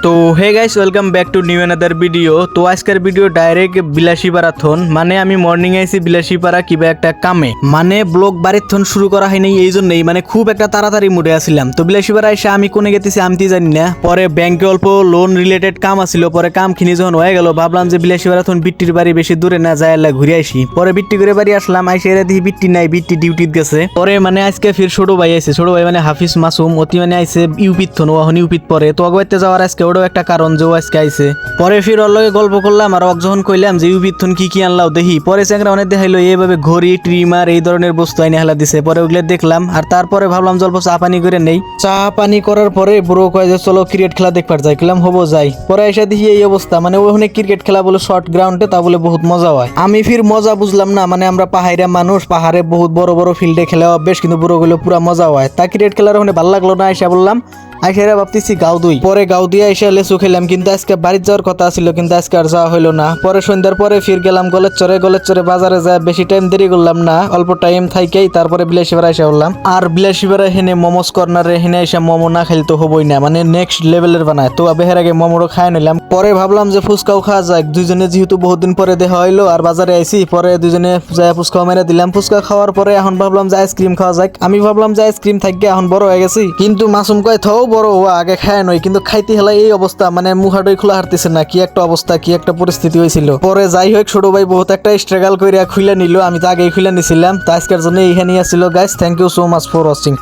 তো hey guys, welcome back to new another video. তো আজকের ভিডিও ডাইরেক্ট বিলাসীপাড়া থন, মানে আমি মর্নিং আইছি বিলাসীপাড়া কিবা একটা কামে, মানে ব্লগ বাড়ির থন শুরু করা হয়নি এই জন্যই, মানে খুব একটা তাড়াতাড়ি মুডে আসছিলাম। তো বিলাসীপাড়া এসে আমি কোনে গেতেছি আমি জানি না, পরে ব্যাংকে অল্প লোন রিলেটেড কাম আসছিল, পরে কাম খিনি যখন হয়ে গেল ভাবলাম যে বিলাসীপাড়া থন বিট্টির বাড়ি বেশি দূরে না যায়, ঘুরে আসি। পরে বিট্টি করে বাড়ি আসলাম, আইসে এরা দেখি বিট্টি নাই, বিট্টি ডিউটিতে গেছে। পরে মানে আজকে ফির ছোট ভাই আইছে, ছোট ভাই মানে হাফিজ মাসুম, অতি মানে আইসে ইউপিত থন, ওহন ইউপিত পরে তো অগবাইতে যাওয়ার আজকে ওটাও একটা কারণ যে ও আজকে আইছে। পরে ফির ওর লগে গল্প করলাম আর যখন কইলাম যে ইউপিত থন কি আনলাও দেখি, পরে চ্যাংরা অনেক দেখাইলো এইভাবে ঘড়ি ট্রিমার এই ধরনের বস্তু আইনে হেলা দিছে। পরে ওগুলো দেখলাম আর তারপরে ভাবলাম জল্প চা পানি করে নেই। চা পানি করার পরে বুড়ো কয় যে চলো ক্রিকেট খেলা দেখবার যাই, কিলাম হবো যাই। পরে এসে দেখি এই অবস্থা, মানে ওখানে ক্রিকেট খেলা বলে শর্ট গ্রাউন্ডে, তা বলে বহুত মজা হয়। আমি ফির মজা বুঝলাম না, মানে আমরা পাহাড়িয়া মানুষ, পাহাড়ে বহুত বড় বড় ফিল্ডে খেলা বেশ, কিন্তু বুড়ো গুলো পুরা মজা হয়। তা ক্রিকেট খেলার ওখানে ভালো লাগলো না, এসে বললাম আইসা ভাবতেছি গাও দুই। পরে গাও দিয়ে এসে লেসু খেলাম, কিন্তু আজকে বাড়ির যাওয়ার কথা ছিল, কিন্তু আজকে আর যাওয়া হইলো না। পরে সন্ধ্যার পরে ফির গেলাম গলের চরে বাজারে যায়, বেশি টাইম দেরি করলাম না, অল্প টাইম থাইকেই তারপরে বিলাসীপাড়া এসে বললাম। আর বিলাসীপাড়া হেনে মোমোস কর্নারে হেনে এসে মোমো না খাইলে তো হবোই না, মানে নেক্সট লেভেলের বানায়। তো বেহের আগে মোমোরও খাই নিলাম। পরে ভাবলাম যে ফুচকাও খাওয়া যাক, দুইজনে যেহেতু বহুদিন পরে দেখা হইলো আর বাজারে আইসি, পরে দুইজনে যায় ফুচকাও মেরে দিলাম। ফুচকা খাওয়ার পরে এখন ভাবলাম যে আইসক্রিম খাওয়া যাক। আমি ভাবলাম যে আইসক্রিম থাকবে, এখন বড় হয়ে গেছি, কিন্তু মাসুম কয় থাও বড় হওয়া আগে খায় নয়, কিন্তু খাইতে হেলা এই অবস্থা, মানে মুখাটই খোলা হারতেছে না, কি একটা অবস্থা, কি একটা পরিস্থিতি হয়েছিল। পরে যাই হোক ছোট ভাই বহুত একটা স্ট্রাগল করে খুলে নিল, আমি তো আগেই খুলে নিছিলাম। তো আজকের জন্য এইখানেই আসছিল guys, thank you so much for watching.